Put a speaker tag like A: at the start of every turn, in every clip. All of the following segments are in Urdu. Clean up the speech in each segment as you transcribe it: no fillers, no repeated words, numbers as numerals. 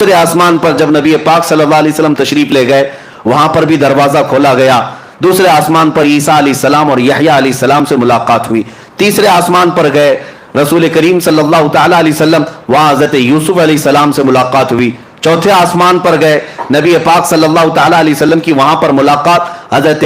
A: دوسرے آسمان پر جب نبی پاک صلی اللہ علیہ وسلم تشریف لے گئے وہاں پر بھی دروازہ کھولا گیا. دوسرے آسمان پر عیسیٰ علیہ السلام اور یحییٰ علیہ السلام سے ملاقات ہوئی. تیسرے آسمان پر گئے رسول کریم صلی اللہ تعالی علیہ وسلم, وہاں حضرت یوسف علیہ السلام سے ملاقات ہوئی. چوتھے آسمان پر گئے نبی پاک صلی اللہ تعالی علیہ وسلم کی وہاں پر ملاقات حضرت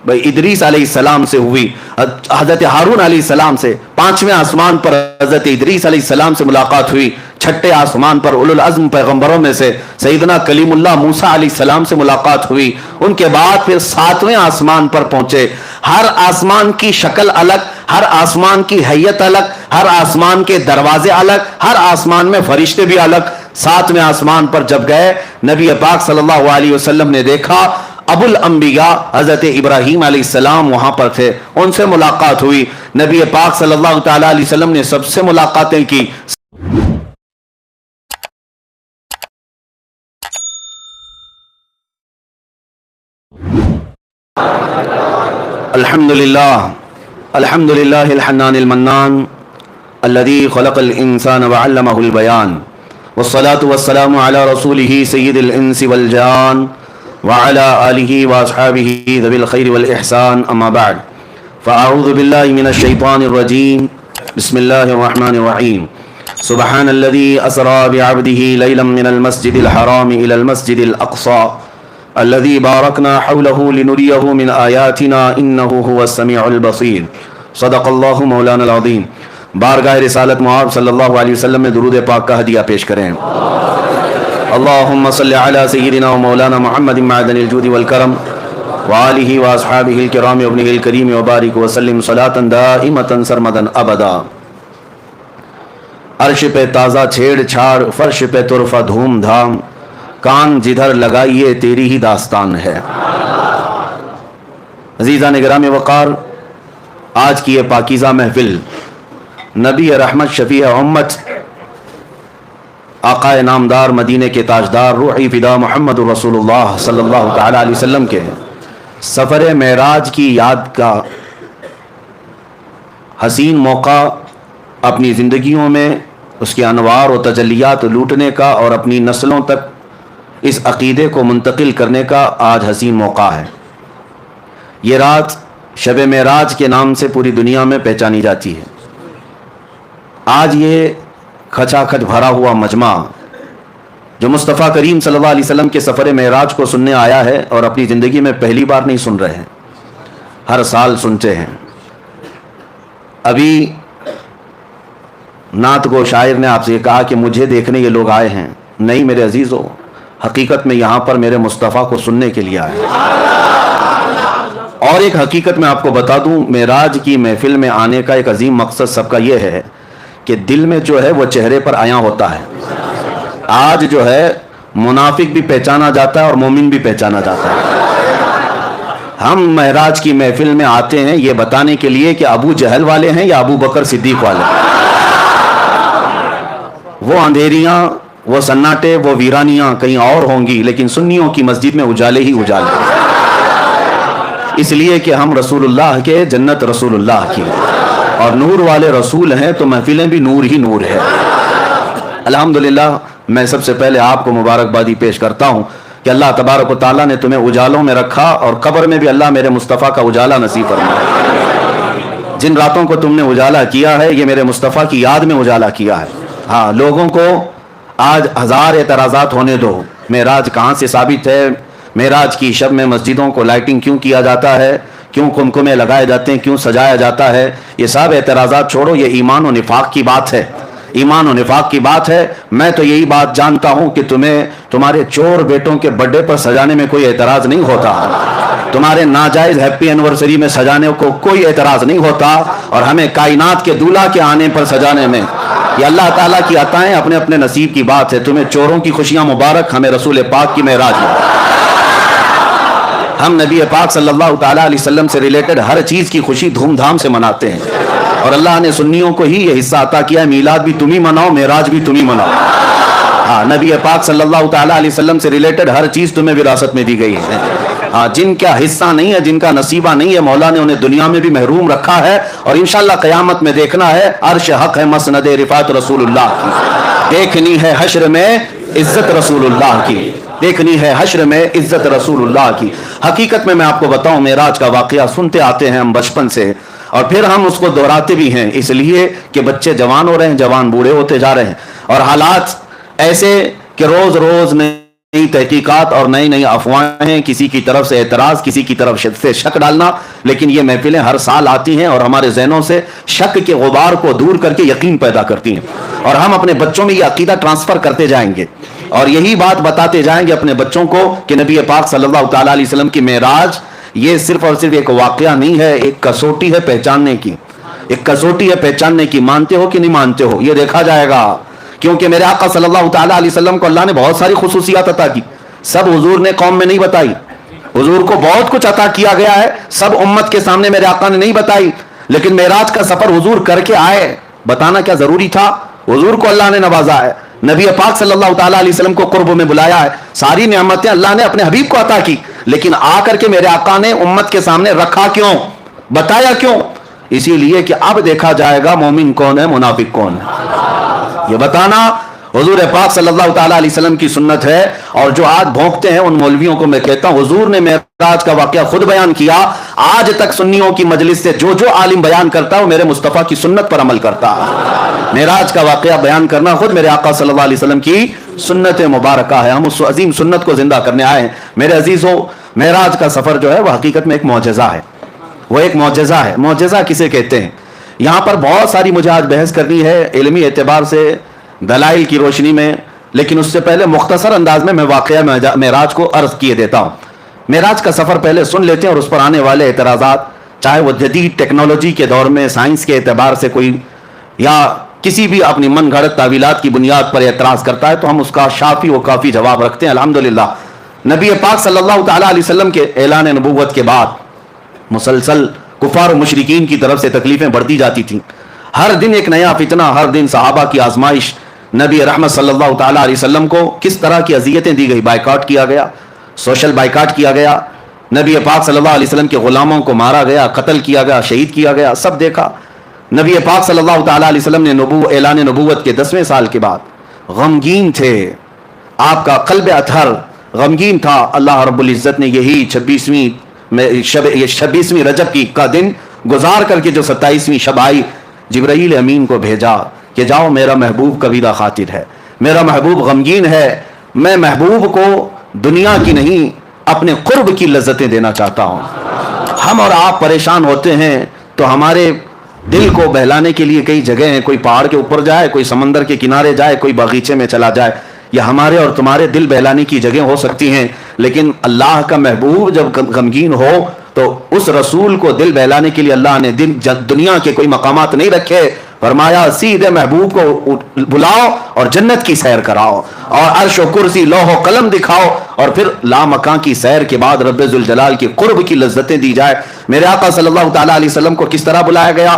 A: ادریس علیہ السلام سے ہوئی, حضرت ہارون علیہ السلام سے. پانچویں آسمان پر حضرت ادریس علیہ السلام سے ملاقات ہوئی. چھٹے آسمان پر اولو العزم پیغمبروں میں سے سیدنا کلیم اللہ موسیٰ علیہ السلام سے ملاقات ہوئی. ان کے بعد پھر ساتویں آسمان پر پہنچے. ہر آسمان کی شکل الگ, ہر آسمان کی حیت الگ, ہر آسمان کے دروازے الگ, ہر آسمان میں فرشتے بھی الگ. ساتویں آسمان پر جب گئے نبی پاک صلی اللہ علیہ وسلم نے دیکھا ابو الانبیاء حضرت ابراہیم علیہ السلام وہاں پر تھے, ان سے ملاقات ہوئی. نبی پاک صلی اللہ تعالی علیہ وسلم نے سب سے ملاقاتیں کی. الحمدللہ الحنان المنان الذي خلق الانسان وعلمه البيان والصلاة والسلام على رسوله سید الانس والجان وعلى آله واصحابه ذوي الخير والإحسان. اما بعد فاعوذ بالله من الشيطان الرجيم. بسم الله الرحمن الرحيم. سبحان الذي اسرى بعبده ليلا من المسجد الحرام الى المسجد الاقصى الذي باركنا حوله لنريه من آياتنا انه هو السميع البصير. صدق الله مولانا العظيم. بارگاہ رسالت معاب صلی اللہ علیہ وسلم میں درود پاک کا ہدیہ پیش کریں. اللہم صلی علی سیدنا و مولانا محمد معدن الجود والکرم وآلہ واصحابہ الکرام وابنہ الکریم وبارک وسلم صلاة دائمتا سرمدا ابدا. عرش پہ تازہ چھیڑ چھاڑ, فرش پہ طرفہ دھوم دھام, کان جدھر لگائیے تیری ہی داستان ہے. عزیزان گرامی وقار, آج کی یہ پاکیزہ محفل نبی رحمت شفیع امت آقا نامدار مدینے کے تاجدار روحی فدا محمد رسول اللہ صلی اللہ تعالی علیہ وسلم کے سفر معراج کی یاد کا حسین موقع اپنی زندگیوں میں اس کے انوار و تجلیات لوٹنے کا اور اپنی نسلوں تک اس عقیدے کو منتقل کرنے کا آج حسین موقع ہے. یہ رات شب معراج کے نام سے پوری دنیا میں پہچانی جاتی ہے. آج یہ کھچا کھچ بھرا ہوا مجمع جو مصطفیٰ کریم صلی اللہ علیہ وسلم کے سفر معراج کو سننے آیا ہے اور اپنی زندگی میں پہلی بار نہیں سن رہے ہیں, ہر سال سنتے ہیں. ابھی نعت گو شاعر نے آپ سے کہا کہ مجھے دیکھنے یہ لوگ آئے ہیں. نہیں میرے عزیزو, حقیقت میں یہاں پر میرے مصطفیٰ کو سننے کے لیے آئے. اور ایک حقیقت میں آپ کو بتا دوں, معراج کی محفل میں آنے کا ایک عظیم مقصد سب کا یہ ہے کہ دل میں جو ہے وہ چہرے پر عیاں ہوتا ہے. آج جو ہے منافق بھی پہچانا جاتا ہے اور مومن بھی پہچانا جاتا ہے. ہم معراج کی محفل میں آتے ہیں یہ بتانے کے لیے کہ ابو جہل والے ہیں یا ابو بکر صدیق والے ہیں. وہ اندھیریاں, وہ سناٹے, وہ ویرانیاں کہیں اور ہوں گی, لیکن سنیوں کی مسجد میں اجالے ہی اجالے. اس لیے کہ ہم رسول اللہ کے, جنت رسول اللہ کی, اور نور والے رسول ہیں تو محفلیں بھی نور ہی نور ہے. الحمدللہ میں سب سے پہلے آپ کو مبارکبادی پیش کرتا ہوں کہ اللہ تبارک و تعالیٰ نے تمہیں اجالوں میں رکھا اور قبر میں بھی اللہ میرے مصطفیٰ کا اجالا نصیب فرمایا. جن راتوں کو تم نے اجالا کیا ہے یہ میرے مصطفیٰ کی یاد میں اجالا کیا ہے. ہاں, لوگوں کو آج ہزار اعتراضات ہونے دو, معراج کہاں سے ثابت ہے, معراج کی شب میں مسجدوں کو لائٹنگ کیوں کیا جاتا ہے, کیوں قمقمے لگائے جاتے ہیں, کیوں سجایا جاتا ہے, یہ سب اعتراضات چھوڑو. یہ ایمان و نفاق کی بات ہے, ایمان و نفاق کی بات ہے. میں تو یہی بات جانتا ہوں کہ تمہیں تمہارے چور بیٹوں کے برتھ ڈے پر سجانے میں کوئی اعتراض نہیں ہوتا, تمہارے ناجائز ہیپی اینیورسری میں سجانے کو کوئی اعتراض نہیں ہوتا, اور ہمیں کائنات کے دولہا کے آنے پر سجانے میں یہ اللہ تعالیٰ کی عطائیں اپنے اپنے نصیب کی بات ہے. تمہیں چوروں کی خوشیاں مبارک, ہمیں رسول پاک کی معراج ہے. ہم نبی پاک صلی اللہ تعالیٰ علیہ وسلم سے ریلیٹڈ ہر چیز کی خوشی دھوم دھام سے مناتے ہیں, اور اللہ نے سنیوں کو ہی یہ حصہ عطا کیا ہے, میلاد بھی تم ہی مناؤ, معراج بھی تم ہی مناؤ. ہاں, نبی پاک صلی اللہ تعالیٰ علیہ وسلم سے ریلیٹڈ ہر چیز تمہیں وراثت میں دی گئی ہے. ہاں, جن کا حصہ نہیں ہے, جن کا نصیبہ نہیں ہے, مولا نے انہیں دنیا میں بھی محروم رکھا ہے, اور انشاءاللہ قیامت میں دیکھنا ہے. عرش حق ہے مسند رفعت رسول اللہ کی, دیکھنی ہے حشر میں عزت رسول اللہ کی، دیکھنی ہے حشر میں عزت رسول اللہ کی۔ حقیقت میں آپ کو بتاؤں، معراج کا واقعہ سنتے آتے ہیں ہم بچپن سے، اور پھر ہم اس کو دہراتے بھی ہیں، اس لیے کہ بچے جوان ہو رہے ہیں، جوان بوڑھے ہوتے جا رہے ہیں، اور حالات ایسے کہ روز روز نئی تحقیقات اور نئی نئی افواہیں، کسی کی طرف سے اعتراض، کسی کی طرف سے شک ڈالنا، لیکن یہ محفلیں ہر سال آتی ہیں اور ہمارے ذہنوں سے شک کے غبار کو دور کر کے یقین پیدا کرتی ہیں، اور ہم اپنے بچوں میں یہ عقیدہ ٹرانسفر کرتے جائیں گے، اور یہی بات بتاتے جائیں گے اپنے بچوں کو کہ نبی پاک صلی اللہ تعالیٰ علیہ وسلم کی معراج یہ صرف اور صرف ایک واقعہ نہیں ہے، ایک کسوٹی ہے پہچاننے کی، ایک کسوٹی ہے پہچاننے کی۔ مانتے ہو کہ نہیں مانتے ہو یہ دیکھا جائے گا، کیونکہ میرے آقا صلی اللہ تعالیٰ علیہ وسلم کو اللہ نے بہت ساری خصوصیات عطا کی، سب حضور نے قوم میں نہیں بتائی، حضور کو بہت کچھ عطا کیا گیا ہے، سب امت کے سامنے میرے آقا نے نہیں بتائی، لیکن معراج کا سفر حضور کر کے آئے، بتانا کیا ضروری تھا؟ حضور کو اللہ نے نوازا ہے، نبی پاک صلی اللہ تعالیٰ علیہ وسلم کو قرب میں بلایا ہے، ساری نعمتیں اللہ نے اپنے حبیب کو عطا کی، لیکن آ کر کے میرے آقا نے امت کے سامنے رکھا کیوں، بتایا کیوں؟ اسی لیے کہ اب دیکھا جائے گا مومن کون ہے، منافق کون ہے، یہ بتانا حضور پاک صلی اللہ تعالیٰ علیہ وسلم کی سنت ہے۔ اور جو آج بھونکتے ہیں ان مولویوں کو میں کہتا ہوں، حضور نے معراج کا واقعہ خود بیان کیا، آج تک سنیوں کی مجلس سے جو جو عالم بیان کرتا ہے وہ میرے مصطفیٰ کی سنت پر عمل کرتا ہے۔ معراج کا واقعہ بیان کرنا خود میرے آقا صلی اللہ علیہ وسلم کی سنت مبارکہ ہے، ہم اس عظیم سنت کو زندہ کرنے آئے ہیں۔ میرے عزیزوں، معراج کا سفر جو ہے وہ حقیقت میں ایک معجزہ ہے، وہ ایک معجزہ ہے۔ معجزہ کسے کہتے ہیں؟ یہاں پر بہت ساری مجھے آج بحث کرنی ہے علمی اعتبار سے، دلائل کی روشنی میں، لیکن اس سے پہلے مختصر انداز میں واقعہ معراج کو عرض کیے دیتا ہوں۔ معراج کا سفر پہلے سن لیتے ہیں اور اس پر آنے والے اعتراضات، چاہے وہ جدید ٹیکنالوجی کے دور میں سائنس کے اعتبار سے کوئی یا کسی بھی اپنی من گھڑت تعویلات کی بنیاد پر اعتراض کرتا ہے تو ہم اس کا شافی و کافی جواب رکھتے ہیں۔ الحمدللہ نبی پاک صلی اللہ تعالیٰ علیہ وسلم کے اعلان نبوت کے بعد مسلسل کفار و مشرکین کی طرف سے تکلیفیں بڑھتی جاتی تھیں، ہر دن ایک نیا فتنہ، ہر دن صحابہ کی آزمائش، نبی رحمت صلی اللہ تعالیٰ علیہ وسلم کو کس طرح کی اذیتیں دی گئی، بائیکاٹ کیا گیا، سوشل بائیکاٹ کیا گیا، نبی پاک صلی اللہ علیہ وسلم کے غلاموں کو مارا گیا، قتل کیا گیا، شہید کیا گیا، سب دیکھا۔ نبی پاک صلی اللہ تعالیٰ علیہ وسلم نے اعلان نبوت کے 10ویں سال کے بعد غمگین تھے، آپ کا قلب اطہر غمگین تھا۔ اللہ رب العزت نے یہی 26ویں رجب کا دن گزار کر کے جو 27ویں شب آئی، جبرائیل امین کو بھیجا کہ جاؤ میرا محبوب کبیرہ خاطر ہے، میرا محبوب غمگین ہے، میں محبوب کو دنیا کی نہیں اپنے قرب کی لذتیں دینا چاہتا ہوں۔ ہم اور آپ پریشان ہوتے ہیں تو ہمارے دل کو بہلانے کے لیے کئی جگہ ہیں، کوئی پہاڑ کے اوپر جائے، کوئی سمندر کے کنارے جائے، کوئی باغیچے میں چلا جائے، یہ ہمارے اور تمہارے دل بہلانے کی جگہ ہو سکتی ہیں، لیکن اللہ کا محبوب جب غمگین ہو تو اس رسول کو دل بہلانے کے لیے اللہ نے دنیا کے کوئی مقامات نہیں رکھے، فرمایا سیدھے محبوب کو بلاؤ اور جنت کی سیر کراؤ اور عرش و کرسی لوح و قلم دکھاؤ، اور پھر لامکاں کی سیر کے بعد رب ذوالجلال کی قرب کی لذتیں دی جائے۔ میرے آقا صلی اللہ تعالیٰ علیہ وسلم کو کس طرح بلایا گیا؟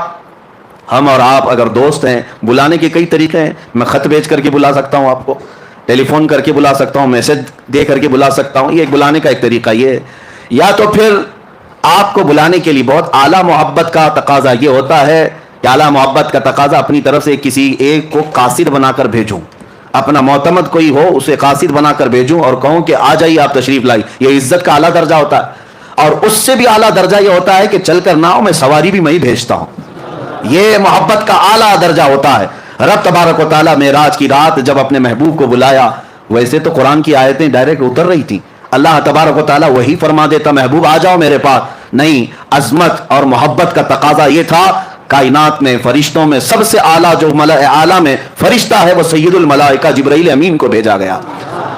A: ہم اور آپ اگر دوست ہیں، بلانے کے کئی طریقے ہیں، میں خط بھیج کر کے بلا سکتا ہوں آپ کو، ٹیلی فون کر کے بلا سکتا ہوں، میسج دے کر کے بلا سکتا ہوں، یہ ایک بلانے کا ایک طریقہ یہ ہے۔ یا تو پھر آپ کو بلانے کے لیے بہت اعلیٰ محبت کا تقاضا یہ ہوتا ہے کہ اعلیٰ محبت کا تقاضا اپنی طرف سے کسی ایک کو قاصد بنا کر بھیجوں، اپنا معتمد کوئی ہو اسے قاصد بنا کر بھیجوں اور کہوں کہ آ جائیے آپ تشریف لائی، یہ عزت کا اعلیٰ درجہ ہوتا ہے۔ اور اس سے بھی اعلیٰ درجہ یہ ہوتا ہے کہ چل کر نہ ہو میں سواری بھی میں ہی بھیجتا ہوں، یہ محبت کا اعلیٰ درجہ ہوتا ہے۔ رب تبارک و تعالیٰ معراج کی رات جب اپنے محبوب کو بلایا، ویسے تو قرآن کی آیتیں ڈائریکٹ اتر رہی تھی، اللہ تبارک و تعالیٰ وہی فرما دیتا محبوب آ جاؤ میرے پاس، نہیں، عظمت اور محبت کا تقاضا یہ تھا، کائنات میں فرشتوں میں سب سے اعلیٰ جو اعلیٰ میں فرشتہ ہے وہ سید الملائکہ جبرائیل امین کو بھیجا گیا،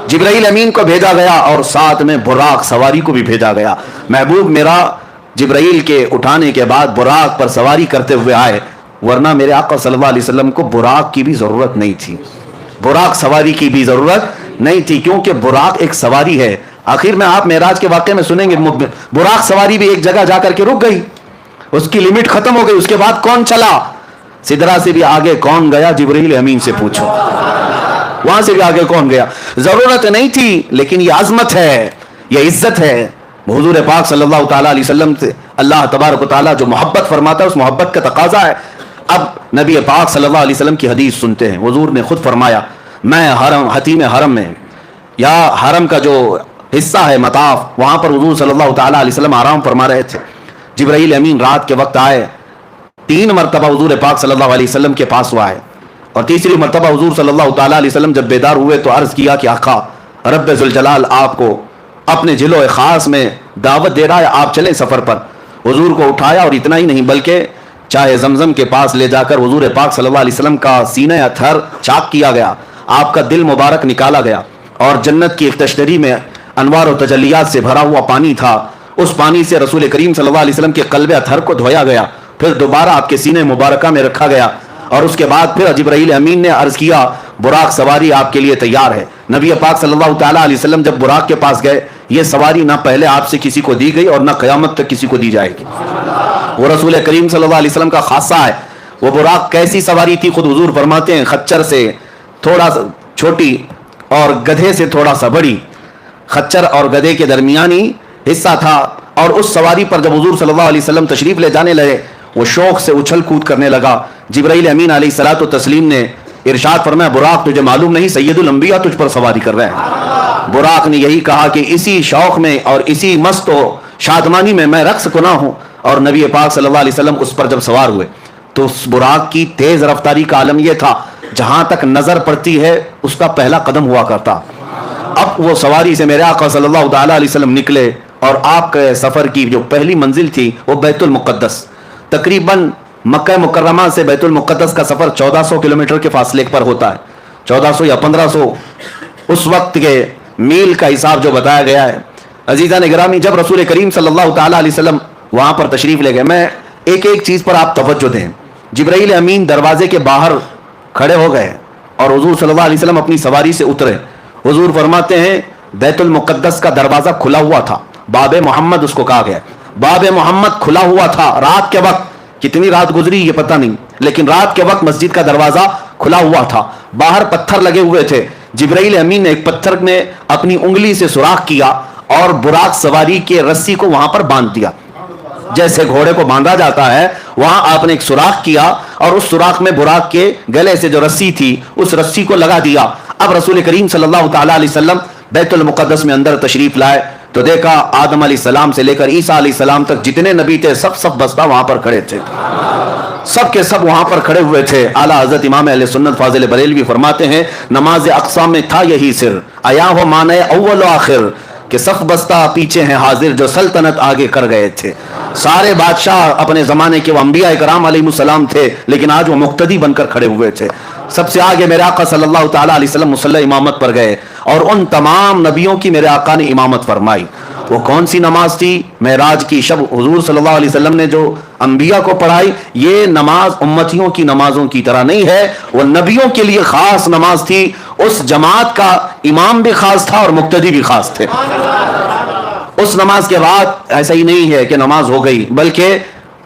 A: جبرائیل امین کو بھیجا گیا، اور ساتھ میں براق سواری کو بھی بھیجا گیا۔ محبوب میرا جبرائیل کے اٹھانے کے بعد براق پر سواری کرتے ہوئے آئے، ورنہ میرے آقا صلی اللہ علیہ وسلم کو براق کی بھی ضرورت نہیں تھی، براق سواری کی بھی ضرورت نہیں تھی، کیونکہ براق ایک سواری ہے۔ آخر میں آپ معراج کے واقعے میں سنیں گے براق سواری بھی ایک جگہ جا کر کے رک گئی، اس کی لمٹ ختم ہو گئی، اس کے بعد کون چلا؟ سدرا سے بھی آگے کون گیا؟ جبرائیل امین سے پوچھو، وہاں سے بھی آگے کون گیا؟ ضرورت نہیں تھی، لیکن یہ عظمت ہے، یہ عزت ہے۔ حضور پاک صلی اللہ تعالیٰ علیہ وسلم سے اللہ تبارک و تعالیٰ جو محبت فرماتا ہے اس محبت کا تقاضا ہے۔ اب نبی پاک صلی اللہ علیہ وسلم کی حدیث سنتے ہیں، حضور نے خود فرمایا میں حتیم حرم میں یا حرم کا جو حصہ ہے مطاف، وہاں پر حضور صلی اللہ تعالیٰ علیہ وسلم آرام فرما رہے تھے. جبرائیل امین رات کے وقت آئے، 3 مرتبہ حضور پاک صلی اللہ علیہ وسلم کے پاس وہ آئے، اور تیسری مرتبہ حضور صلی اللہ تعالیٰ علیہ وسلم جب بیدار ہوئے تو عرض کیا کہ آقا رب ذوالجلال آپ کو اپنے جلوہ خاص میں دعوت دے رہا ہے، آپ چلیں سفر پر. حضور کو اٹھایا اور اتنا ہی نہیں بلکہ چاہے زمزم کے پاس لے جا کر حضور پاک صلی اللہ علیہ وسلم کا سینہ اطہر چاک کیا گیا، آپ کا دل مبارک نکالا گیا، اور جنت کی ایک تشتری میں انوار و تجلیات سے بھرا ہوا پانی تھا، اس پانی سے رسول کریم صلی اللہ علیہ وسلم کے قلب اطہر کو دھویا گیا، پھر دوبارہ آپ کے سینے مبارکہ میں رکھا گیا، اور اس کے بعد پھر جبرائیل امین نے عرض کیا براق سواری آپ کے لیے تیار ہے. نبی پاک صلی اللہ تعالیٰ علیہ وسلم جب براق کے پاس گئے، یہ سواری نہ پہلے آپ سے کسی کو دی گئی اور نہ قیامت تک کسی کو دی جائے گی. وہ رسول کریم صلی اللہ علیہ وسلم کا خاصہ ہے. وہ براق کیسی سواری تھی خود حضور فرماتے ہیں، خچر سے تھوڑا سا چھوٹی اور گدھے سے تھوڑا سا بڑی، خچر اور گدھے کے درمیانی حصہ تھا. اور اس سواری پر جب حضور صلی اللہ علیہ وسلم تشریف لے جانے لگے، وہ شوق سے اچھل کود کرنے لگا. جبرائیل امین علیہ الصلوۃ والتسلیم نے ارشاد فرمایا براق تجھے معلوم نہیں سید الانبیاء تجھ پر سواری کر رہے ہیں. براق نے یہی کہا کہ اسی شوق میں اور اسی مست و شادمانی میں رقص کنا ہوں. اور نبی پاک صلی اللہ علیہ وسلم اس پر جب سوار ہوئے تو اس براق کی تیز رفتاری کا عالم یہ تھا جہاں تک نظر پڑتی ہے اس کا پہلا قدم ہوا کرتا. اب وہ سواری سے میرے آقا صلی اللہ تعالیٰ علیہ وسلم نکلے، اور آپ کے سفر کی جو پہلی منزل تھی وہ بیت المقدس. تقریباً مکہ مکرمہ سے بیت المقدس کا سفر 1400 کلومیٹر کے فاصلے پر ہوتا ہے، 1400 یا 1500 اس وقت کے میل کا حساب جو بتایا گیا ہے. عزیزان گرامی، جب رسول کریم صلی اللہ تعالیٰ علیہ وسلم وہاں پر تشریف لے گئے، میں ایک چیز پر آپ توجہ دیں. جبرائیل امین دروازے کے باہر کھڑے ہو گئے اور حضور صلی اللہ علیہ وسلم اپنی سواری سے اترے. حضور فرماتے ہیں بیت المقدس کا دروازہ کھلا ہوا تھا، باب محمد اس کو کہا گیا، باب محمد کھلا ہوا تھا. رات کے وقت، کتنی رات گزری یہ پتہ نہیں، لیکن رات کے وقت مسجد کا دروازہ کھلا ہوا تھا. باہر پتھر لگے ہوئے تھے. جبرائیل امین نے ایک پتھر میں اپنی انگلی سے سوراخ کیا اور براق سواری کے رسی کو وہاں پر باندھ دیا. جیسے گھوڑے کو باندھا جاتا ہے وہاں آپ نے ایک سوراخ کیا اور اس سوراخ میں براق کے گلے سے جو رسی تھی اس رسی کو لگا دیا. اب رسول کریم صلی اللہ تعالیٰ علیہ وسلم بیت المقدس میں اندر تشریف لائے تو دیکھا آدم علیہ السلام سے لے کر عیسیٰ علیہ السلام تک جتنے نبی تھے سب بستہ وہاں پر کھڑے تھے، سب کے سب وہاں پر کھڑے ہوئے تھے. اعلیٰ حضرت امام اہل سنت فاضل بریلوی فرماتے ہیں نماز اقصا میں تھا یہی سر، آیا ہو مانے اول و آخر، کہ صف بستہ پیچھے ہیں حاضر جو سلطنت آگے کر گئے تھے. سارے بادشاہ اپنے زمانے کے وہ انبیاء کرام علیہ السلام تھے، لیکن آج وہ مقتدی بن کر کھڑے ہوئے تھے. سب سے آگے میرے آقا صلی اللہ تعالیٰ علیہ وسلم مصلی امامت پر گئے اور ان تمام نبیوں کی میرے آقا نے امامت فرمائی. وہ کون سی نماز تھی؟ معراج کی شب حضور صلی اللہ علیہ وسلم نے جو انبیاء کو پڑھائی، یہ نماز امتیوں کی نمازوں کی طرح نہیں ہے، وہ نبیوں کے لیے خاص نماز تھی. اس جماعت کا امام بھی خاص تھا اور مقتدی بھی خاص تھے. اس نماز کے بعد ایسا ہی نہیں ہے کہ نماز ہو گئی، بلکہ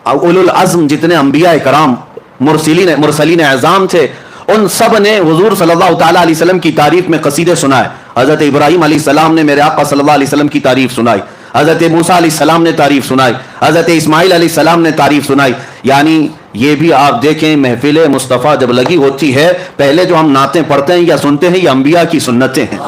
A: اولو العزم جتنے انبیاء کرام مرسلین اعظام تھے ان سب نے حضور صلی اللہ تعالیٰ علیہ وسلم کی تعریف میں قصیدے سنائے. حضرت ابراہیم علیہ السلام نے میرے آقا صلی اللہ علیہ وسلم کی تعریف سنائی، حضرت موسیٰ علیہ السلام نے تعریف سنائی، حضرت اسماعیل علیہ السلام نے تعریف سنائی. یعنی یہ بھی آپ دیکھیں محفل مصطفیٰ جب لگی ہوتی ہے، پہلے جو ہم نعتیں پڑھتے ہیں یا سنتے ہیں یہ انبیاء کی سنتیں ہیں،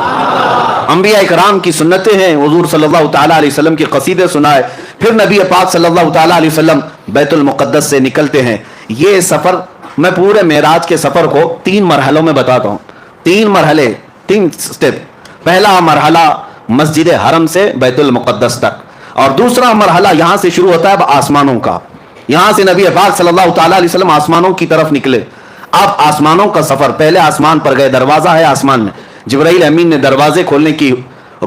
A: انبیاء کرام کی سنتیں ہیں. حضور صلی اللہ تعالیٰ علیہ وسلم کے قصیدے سنائے. پھر نبی پاک صلی اللہ تعالیٰ علیہ وسلم بیت المقدس سے نکلتے ہیں. یہ سفر میں پورے معراج کے سفر کو 3 مرحلوں میں بتاتا ہوں. 3 مرحلے، 3 سٹیپ. پہلا مرحلہ مسجد حرم سے بیت المقدس تک، اور دوسرا مرحلہ یہاں سے شروع ہوتا ہے آسمانوں کا. یہاں سے نبی پاک صلی اللہ تعالیٰ علیہ وسلم آسمانوں کی طرف نکلے. اب آسمانوں کا سفر، پہلے آسمان پر گئے، دروازہ ہے آسمان میں. جبرائیل امین نے دروازے کھولنے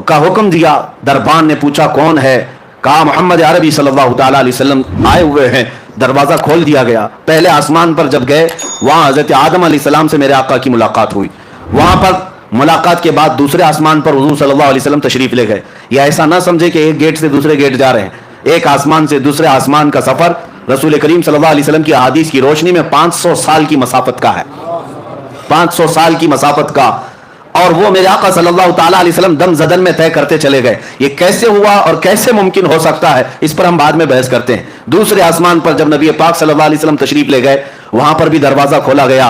A: کا حکم دیا. دربان نے پوچھا کون ہے؟ کہا محمد عربی صلی اللہ تعالیٰ علیہ وسلم آئے ہوئے ہیں. دروازہ کھول دیا گیا. پہلے آسمان پر جب گئے وہاں حضرت آدم علیہ السلام سے میرے آقا کی ملاقات ہوئی. وہاں پر ملاقات کے بعد دوسرے آسمان پر حضور صلی اللہ علیہ وسلم تشریف لے گئے. یہ ایسا نہ سمجھے کہ ایک گیٹ سے دوسرے گیٹ جا رہے ہیں. ایک آسمان سے دوسرے آسمان کا سفر رسول کریم صلی اللہ علیہ وسلم کی احادیث کی روشنی میں 500 سال کی مسافت کا ہے، 500 سال کی مسافت کا. اور وہ میرے آقا صلی اللہ تعالیٰ علیہ وسلم دم زدن میں طے کرتے چلے گئے. یہ کیسے ہوا اور کیسے ممکن ہو سکتا ہے اس پر ہم بعد میں بحث کرتے ہیں. دوسرے آسمان پر جب نبی پاک صلی اللہ علیہ وسلم تشریف لے گئے وہاں پر بھی دروازہ کھولا گیا.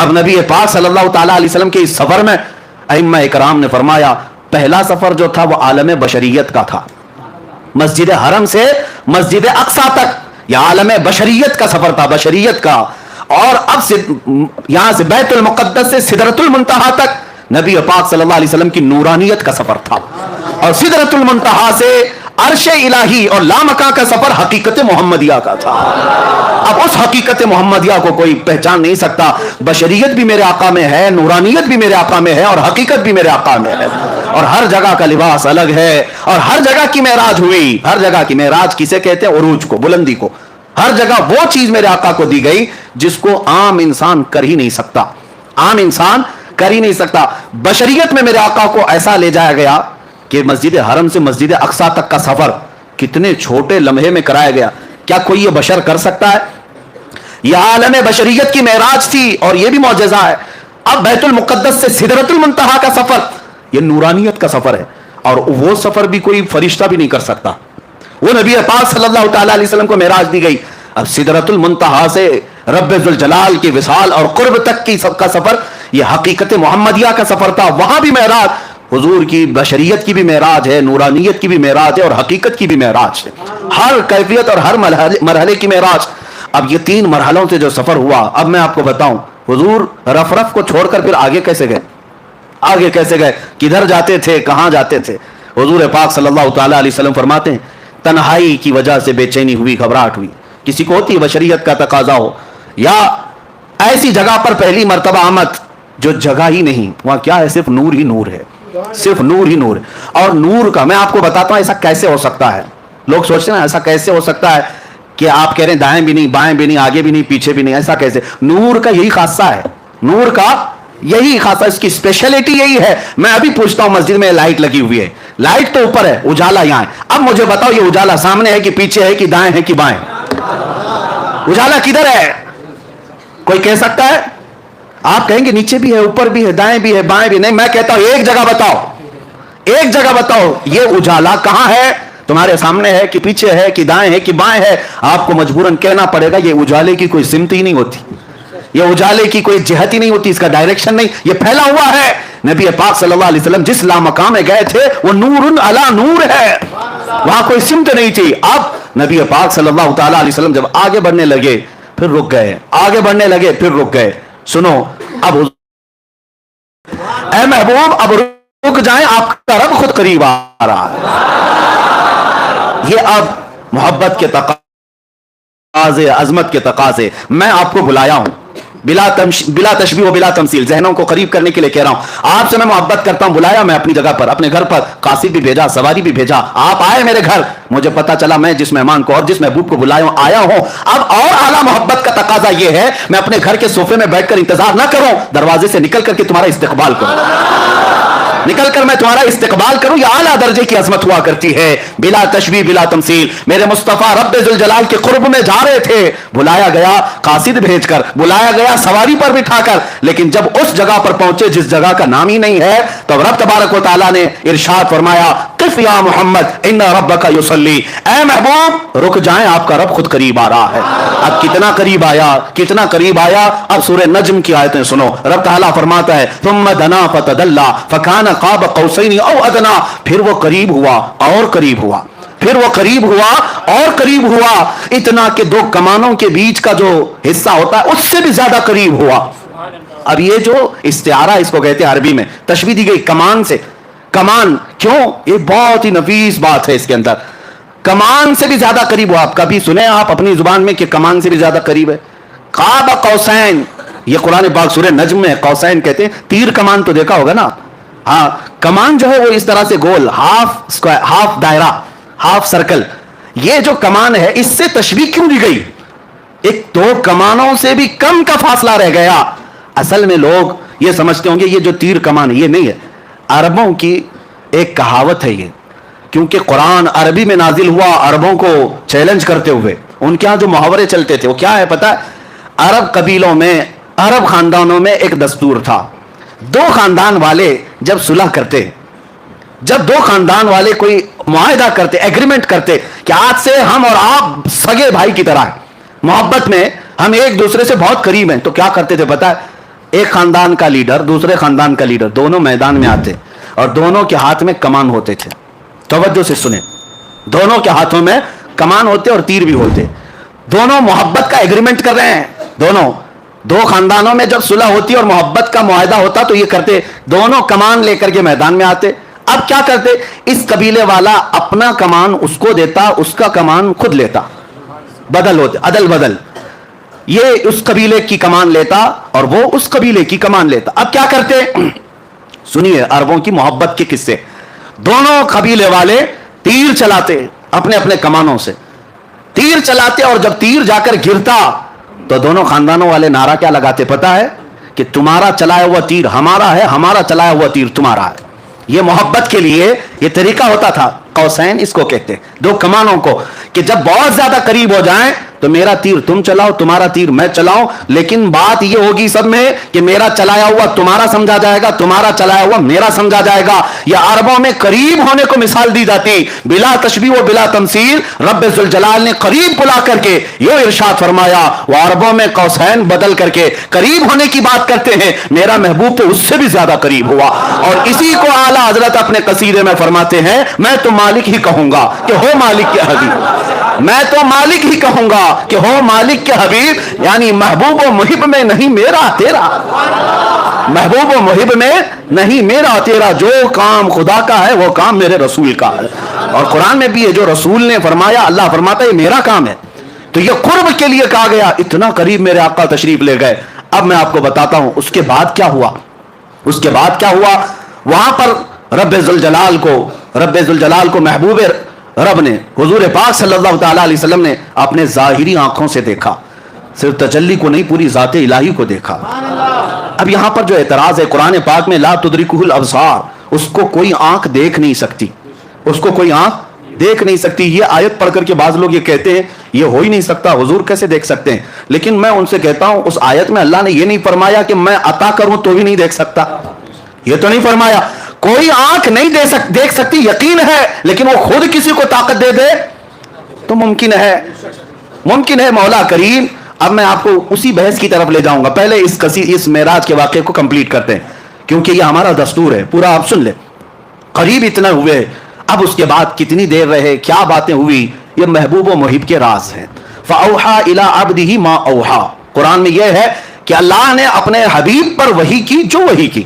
A: اب نبی پاک صلی اللہ تعالی علیہ وسلم کے اس سفر میں ائمہ اکرام نے فرمایا پہلا سفر جو تھا وہ عالم بشریت کا تھا، مسجد حرم سے مسجد اقصی تک یہ عالم بشریت کا سفر تھا، بشریت کا. اور اب سے یہاں سے بیت المقدس سے سدرۃ المنتہا تک نبی پاک صلی اللہ علیہ وسلم کی نورانیت کا سفر تھا، اور سدرۃ المنتہا سے عرش الہی اور لامکاں کا سفر حقیقت محمدیہ کا تھا. اب اس حقیقت محمدیہ کو کوئی پہچان نہیں سکتا. بشریت بھی میرے آقا میں ہے، نورانیت بھی میرے آقا میں ہے، اور حقیقت بھی میرے آقا میں ہے، اور ہر جگہ کا لباس الگ ہے، اور ہر جگہ کی معراج ہوئی. ہر جگہ کی معراج کسے کہتے ہیں؟ عروج کو، بلندی کو. ہر جگہ وہ چیز میرے آقا کو دی گئی جس کو عام انسان کر ہی نہیں سکتا، عام انسان کر ہی نہیں سکتا. بشریت میں میرے آقا کو ایسا لے جایا گیا کہ مسجد حرم سے مسجد اقصی تک کا سفر کتنے چھوٹے لمحے میں کرایا گیا. کیا کوئی یہ بشر کر سکتا ہے؟ یہ عالم بشریت کی معراج تھی، اور یہ بھی معجزہ ہے. اب بیت المقدس سے سدرۃ المنتہا کا سفر یہ نورانیت کا سفر ہے، اور وہ سفر بھی کوئی فرشتہ بھی نہیں کر سکتا. وہ نبی پاک صلی اللہ تعالی علیہ وسلم کو معراج دی گئی. اب سدرۃ المنتہا سے رب ذوالجلال کی وصال اور قرب تک کی سب کا سفر یہ حقیقت محمدیہ کا سفر تھا. وہاں بھی معراج حضور کی بشریت کی بھی معراج ہے، نورانیت کی بھی معراج ہے، اور حقیقت کی بھی معراج ہے. ہر کیفیت اور ہر مرحلے کی معراج. اب یہ 3 مرحلوں سے جو سفر ہوا، اب میں آپ کو بتاؤں حضور رف رف کو چھوڑ کر پھر آگے کیسے گئے؟ آگے کیسے گئے؟ کدھر جاتے تھے؟ کہاں جاتے تھے؟ حضور پاک صلی اللہ تعالی علیہ وسلم فرماتے ہیں تنہائی کی وجہ سے بے چینی ہوئی، گھبراہٹ ہوئی. کسی کو ہوتی ہے بشریت کا تقاضا ہو، یا ایسی جگہ پر پہلی مرتبہ آمد جو جگہ ہی نہیں، وہاں کیا ہے؟ صرف نور ہی نور ہے، صرف نور ہی نور. اور نور کا میں آپ کو بتاتا ہوں ایسا کیسے ہو سکتا ہے. لوگ سوچتے ہیں ایسا کیسے ہو سکتا ہے کہ آپ کہہ رہے ہیں دائیں بھی نہیں، بائیں بھی نہیں، آگے بھی نہیں، پیچھے بھی نہیں، ایسا کیسے؟ نور کا یہی خاصہ ہے، نور کا یہی خاصہ، اس کی اسپیشلٹی یہی ہے. میں ابھی پوچھتا ہوں مسجد میں لائٹ لگی ہوئی ہے، لائٹ تو اوپر ہے، اجالا یہاں ہے. اب مجھے بتاؤ یہ اجالا سامنے ہے کہ پیچھے ہے کہ دائیں ہے کہ بائیں؟ اجالا کدھر ہے؟ کوئی کہہ سکتا ہے؟ آپ کہیں گے نیچے بھی ہے، اوپر بھی ہے، دائیں بھی ہے، بائیں بھی. نہیں، میں کہتا ہوں ایک جگہ بتاؤ، ایک جگہ بتاؤ یہ اجالا کہاں ہے؟ تمہارے سامنے ہے کہ پیچھے ہے کہ دائیں ہے کہ بائیں ہے؟ آپ کو مجبوراً کہنا پڑے گا یہ اجالے کی کوئی سمت ہی نہیں ہوتی، یہ اجالے کی کوئی جہت ہی نہیں ہوتی، اس کا ڈائریکشن نہیں، یہ پھیلا ہوا ہے. نبی پاک صلی اللہ علیہ وسلم جس لامقام میں گئے تھے وہ نور علی نور ہے، وہاں کوئی سمت نہیں تھی. اب نبی پاک صلی اللہ تعالی علیہ وسلم جب آگے بڑھنے لگے پھر رک گئے، آگے بڑھنے لگے پھر رک گئے. سنو اب اے محبوب اب رک جائیں، آپ کا رب خود قریب آ رہا ہے. یہ اب محبت کے تقاضے، عظمت کے تقاضے. میں آپ کو بلایا ہوں بلا تشبیہ و بلا تمثیل، ذہنوں کو قریب کرنے کے لیے کہہ رہا ہوں. آپ سے میں محبت کرتا ہوں، بلایا میں اپنی جگہ پر، اپنے گھر پر، قاصد بھی بھیجا، سواری بھی بھیجا، آپ آئے میرے گھر. مجھے پتا چلا میں جس مہمان کو اور جس محبوب کو بلایا ہوں آیا ہوں. اب اور اعلیٰ محبت کا تقاضا یہ ہے میں اپنے گھر کے صوفے میں بیٹھ کر انتظار نہ کروں، دروازے سے نکل کر کے تمہارا استقبال کروں، نکل کر میں تمہارا استقبال کروں. یہ اعلیٰ درجے کی عظمت ہوا کرتی ہے، بلا تشبیہ بلا تمثیل. میرے مصطفیٰ رب ذوالجلال کے قرب میں جا رہے تھے، بلایا گیا قاصد بھیج کر، بلایا گیا سواری پر بٹھا کر. لیکن جب اس جگہ پر پہنچے جس جگہ کا نام ہی نہیں ہے، تو رب تبارک و تعالیٰ نے ارشاد فرمایا قف یا محمد ان ربک یصلی، اے محبوب رک جائیں، آپ کا رب خود قریب آ رہا ہے. اب کتنا قریب آیا، کتنا قریب آیا. اب سورہ نجم کی آیتیں سنو. رب تعالیٰ فرماتا ہے ثم دنا فتدلی فکان قاب قوسین او ادنا، پھر وہ قریب ہوا اور قریب ہوا، پھر وہ قریب ہوا اور قریب ہوا، اتنا کہ 2 کمانوں کے بیچ کا جو حصہ ہوتا ہے اس سے بھی زیادہ قریب ہوا. اب یہ جو استعارہ اس کو کہتے ہیں عربی میں، تشبیہ دی گئی کمان سے. کمان کیوں؟ یہ بہت ہی نفیس بات ہے اس کے اندر. کمان سے بھی زیادہ قریب ہوا. آپ کبھی سنے آپ اپنی زبان میں کہ کمان سے بھی زیادہ قریب ہے؟ قاب قوسین، یہ قرآن پاک سورہ نجم میں قوسین کہتے ہیں. تیر کمان تو دیکھا ہوگا نا. ہاں، کمان جو ہے وہ اس طرح سے گول، ہاف دائرہ، ہاف سرکل. یہ جو کمان ہے اس سے تشبیہ کیوں دی گئی؟ ایک 2 کمانوں سے بھی کم کا فاصلہ رہ گیا. اصل میں لوگ یہ سمجھتے ہوں گے یہ جو تیر کمان ہے یہ نہیں ہے. عربوں کی ایک کہاوت ہے یہ، کیونکہ قرآن عربی میں نازل ہوا عربوں کو چیلنج کرتے ہوئے. ان کے ہاں جو محاورے چلتے تھے وہ کیا ہے پتہ ہے؟ عرب قبیلوں میں، عرب خاندانوں میں ایک دستور تھا. 2 خاندان والے جب صلح کرتے، جب 2 خاندان والے کوئی معاہدہ کرتے، ایگریمنٹ کرتے کہ آج سے ہم اور آپ سگے بھائی کی طرح ہیں، محبت میں ہم ایک دوسرے سے بہت قریب ہیں، تو کیا کرتے تھے پتہ ہے؟ ایک خاندان کا لیڈر دوسرے خاندان کا لیڈر دونوں میدان میں آتے اور دونوں کے ہاتھ میں کمان ہوتے تھے. توجہ سے سنیں, دونوں کے ہاتھوں میں کمان ہوتے اور تیر بھی ہوتے. دونوں محبت کا ایگریمنٹ کر رہے ہیں. دو خاندانوں میں جب صلح ہوتی اور محبت کا معاہدہ ہوتا تو یہ کرتے, دونوں کمان لے کر کے میدان میں آتے. اب کیا کرتے, اس قبیلے والا اپنا کمان اس کو دیتا, اس کا کمان خود لیتا, بدل ہوتے, عدل بدل. یہ اس قبیلے کی کمان لیتا اور وہ اس قبیلے کی کمان لیتا. اب کیا کرتے, سنیے عربوں کی محبت کے قصے. دونوں قبیلے والے تیر چلاتے, اپنے اپنے کمانوں سے تیر چلاتے, اور جب تیر جا کر گرتا تو دونوں خاندانوں والے نعرہ کیا لگاتے پتا ہے, کہ تمہارا چلایا ہوا تیر ہمارا ہے, ہمارا چلایا ہوا تیر تمہارا ہے. یہ محبت کے لیے یہ طریقہ ہوتا تھا. قوسین اس کو کہتے, دو کمانوں کو, کہ جب بہت زیادہ قریب ہو جائیں تو میرا تیر تم چلاؤ, تمہارا تیر میں چلاؤں, لیکن بات یہ ہوگی سب میں کہ میرا چلایا ہوا تمہارا سمجھا جائے گا, تمہارا چلایا ہوا میرا سمجھا جائے گا. یہ عربوں میں قریب ہونے کو مثال دی جاتی, بلا تشبیہ و بلا تمثیل. رب ذوالجلال نے قریب بلا کر کے یہ ارشاد فرمایا, وہ عربوں میں قوسین بدل کر کے قریب ہونے کی بات کرتے ہیں, میرا محبوب تو اس سے بھی زیادہ قریب ہوا. اور اسی کو اعلیٰ حضرت اپنے قصیدے میں فرماتے ہیں, میں تو مالک ہی کہوں گا کہ ہو مالک کے حبیب, میں تو مالک ہی کہوں گا کہ ہو مالک کے حبیب. یعنی محبوب و محب میں نہیں میرا تیرا, محبوب و محب میں نہیں میرا تیرا, جو کام خدا کا ہے وہ کام میرے رسول کا ہے. اور قرآن میں بھی ہے جو رسول نے فرمایا, اللہ فرماتا ہے یہ میرا کام ہے. تو یہ قرب کے لیے کہا گیا, اتنا قریب میرے آقا تشریف لے گئے. اب میں آپ کو بتاتا ہوں اس کے بعد کیا ہوا. اس کے بعد کیا ہوا, وہاں پر رب ذوالجلال کو محبوب رب نے, حضور پاک صلی اللہ تعالی علیہ وسلم نے اپنے ظاہری آنکھوں سے دیکھا, صرف تجلی کو نہیں پوری ذات الہی کو دیکھا. اب یہاں پر جو اعتراض ہے, قرآن پاک میں لا تدرکہ الابصار, اس کو کوئی آنکھ دیکھ نہیں سکتی, اس کو کوئی آنکھ دیکھ نہیں سکتی. یہ آیت پڑھ کر کے بعض لوگ یہ کہتے ہیں یہ ہو ہی نہیں سکتا, حضور کیسے دیکھ سکتے ہیں. لیکن میں ان سے کہتا ہوں اس آیت میں اللہ نے یہ نہیں فرمایا کہ میں عطا کروں تو بھی نہیں دیکھ سکتا, یہ تو نہیں فرمایا. کوئی آنکھ نہیں دیکھ سکتی یقین ہے, لیکن وہ خود کسی کو طاقت دے دے تو ممکن ہے, ممکن ہے. مولا کریم, اب میں آپ کو اسی بحث کی طرف لے جاؤں گا. پہلے اس معراج کے واقعے کو کمپلیٹ کرتے ہیں, کیونکہ یہ ہمارا دستور ہے, پورا آپ سن لیں. قریب اتنا ہوئے, اب اس کے بعد کتنی دیر رہے, کیا باتیں ہوئی, یہ محبوب و محب کے راز ہیں. فَأَوْحَا إِلَىٰ عَبْدِهِ مَا أَوْحَا, قرآن میں یہ ہے کہ اللہ نے اپنے حبیب پر وحی کی جو وحی کی.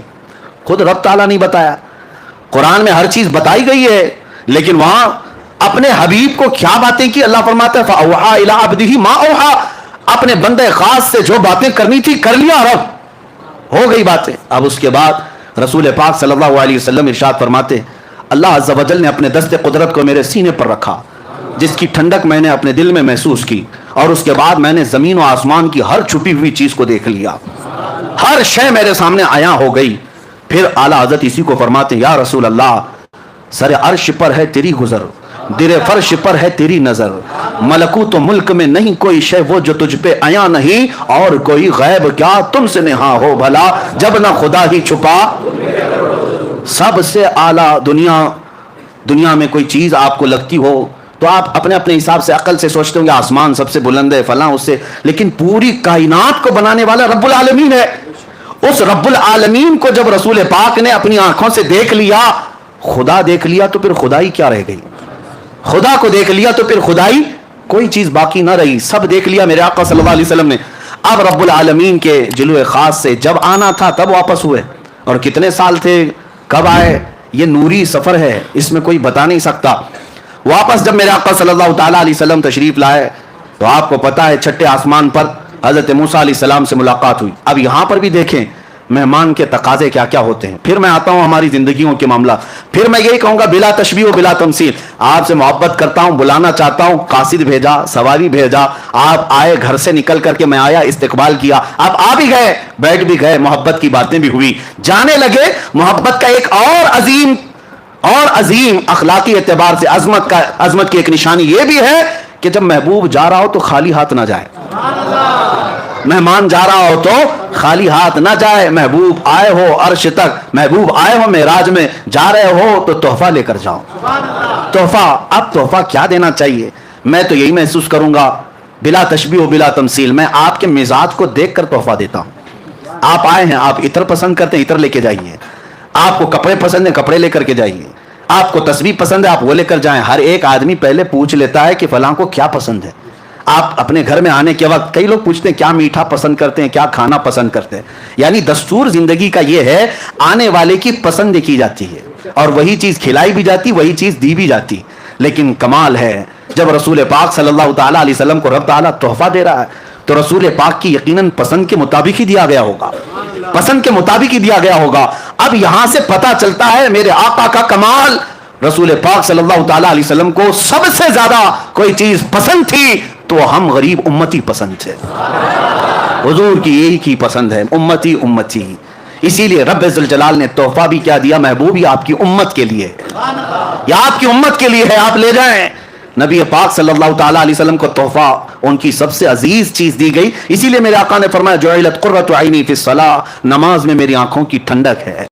A: خود رب تعالیٰ نہیں بتایا, قرآن میں ہر چیز بتائی گئی ہے, لیکن وہاں اپنے حبیب کو کیا باتیں کی. اللہ فرماتا ہے فَأَوْحَا إِلَىٰ عَبْدِهِ مَا أَوْحَا, اپنے بندے خاص سے جو باتیں کرنی تھی کر لیا, رب ہو گئی باتیں. اب اس کے بعد رسول پاک صلی اللہ علیہ وسلم ارشاد فرماتے, اللہ عز و جل نے اپنے دست قدرت کو میرے سینے پر رکھا, جس کی ٹھنڈک میں نے اپنے دل میں محسوس کی, اور اس کے بعد میں نے زمین و آسمان کی ہر چھپی ہوئی چیز کو دیکھ لیا, ہر شے میرے سامنے عیاں ہو گئی. پھر اعلیٰ حضرت اسی کو فرماتے, یا رسول اللہ, سر عرش پر ہے تیری گزر, در فرش پر ہے تیری نظر, ملکوت و ملک میں نہیں کوئی شے وہ جو تجھ پہ عیاں نہیں, اور کوئی غیب کیا تم سے نہاں ہو بھلا, جب نہ خدا ہی چھپا. سب سے اعلیٰ دنیا میں کوئی چیز آپ کو لگتی ہو تو آپ اپنے اپنے حساب سے عقل سے سوچتے ہوں گے آسمان سب سے بلند ہے فلاں اس سے, لیکن پوری کائنات کو بنانے والا رب العالمین ہے. اس رب العالمین کو جب رسول پاک نے اپنی آنکھوں سے دیکھ لیا, خدا دیکھ لیا, تو پھر خدائی کیا رہ گئی. خدا کو دیکھ لیا تو پھر خدائی کوئی چیز باقی نہ رہی, سب دیکھ لیا میرے آقا صلی اللہ علیہ وسلم نے. اب رب العالمین کے جلوے خاص سے جب آنا تھا تب واپس ہوئے, اور کتنے سال تھے, کب آئے, یہ نوری سفر ہے, اس میں کوئی بتا نہیں سکتا. واپس جب میرے آقا صلی اللہ تعالیٰ علیہ وسلم تشریف لائے تو آپ کو پتا ہے چھٹے آسمان پر حضرت موسیٰ علیہ السلام سے ملاقات ہوئی. اب یہاں پر بھی دیکھیں مہمان کے تقاضے کیا کیا ہوتے ہیں. پھر میں آتا ہوں ہماری زندگیوں کے معاملہ, پھر میں یہی کہوں گا بلا تشبیہ و بلا تمثیل, آپ سے محبت کرتا ہوں, بلانا چاہتا ہوں, قاصد بھیجا, سواری بھیجا, آپ آئے, گھر سے نکل کر کے میں آیا, استقبال کیا, آپ آ بھی گئے, بیٹھ بھی گئے, محبت کی باتیں بھی ہوئی, جانے لگے. محبت کا ایک اور عظیم اخلاقی اعتبار سے عظمت کی ایک نشانی یہ بھی ہے کہ جب محبوب جا رہا ہو تو خالی ہاتھ نہ جائے, مہمان جا رہا ہو تو خالی ہاتھ نہ جائے. محبوب آئے ہو عرش تک, محبوب آئے ہو معراج میں, جا رہے ہو تو تحفہ لے کر جاؤ. تحفہ, اب تحفہ کیا دینا چاہیے, میں تو یہی محسوس کروں گا بلا تشبیہ و بلا تمثیل, میں آپ کے مزاج کو دیکھ کر تحفہ دیتا ہوں. آپ آئے ہیں, آپ عطر پسند کرتے ہیں, عطر لے کے جائیے. آپ کو کپڑے پسند ہیں, کپڑے لے کر کے جائیے. آپ کو تسبیح پسند ہے, آپ وہ لے کر جائیں. ہر ایک آدمی پہلے پوچھ لیتا ہے کہ فلاں کو کیا پسند ہے. آپ اپنے گھر میں آنے کے وقت کئی لوگ پوچھتے ہیں کیا میٹھا پسند کرتے ہیں, کیا کھانا پسند کرتے ہیں. یعنی دستور زندگی کا یہ ہے, آنے والے کی پسند کی جاتی ہے اور وہی چیز کھلائی بھی جاتی, وہی چیز دی بھی جاتی. لیکن کمال ہے جب رسول پاک صلی اللہ تعالیٰ علیہ وسلم کو رب تعالیٰ تحفہ دے رہا ہے تو رسول پاک کی یقیناً پسند کے مطابق ہی دیا گیا ہوگا, پسند کے مطابق ہی دیا گیا ہوگا. اب یہاں سے پتہ چلتا ہے میرے آقا کا کمال. رسول پاک صلی اللہ تعالیٰ علیہ وسلم کو سب سے زیادہ کوئی چیز پسند تھی تو ہم غریب امتی پسند تھے. حضور کی یہی کی پسند ہے, امتی امتی. اسی لیے رب ذوالجلال نے تحفہ بھی کیا دیا, محبوب یہ آپ کی امت کے لیے, یہ آپ کی امت کے لیے ہے, آپ لے جائیں. نبی پاک صلی اللہ تعالیٰ علیہ وسلم کو تحفہ ان کی سب سے عزیز چیز دی گئی. اسی لیے میرے آقا نے فرمایا جعلت قرۃ عینی فی الصلاۃ, نماز میں میری آنکھوں کی ٹھنڈک ہے.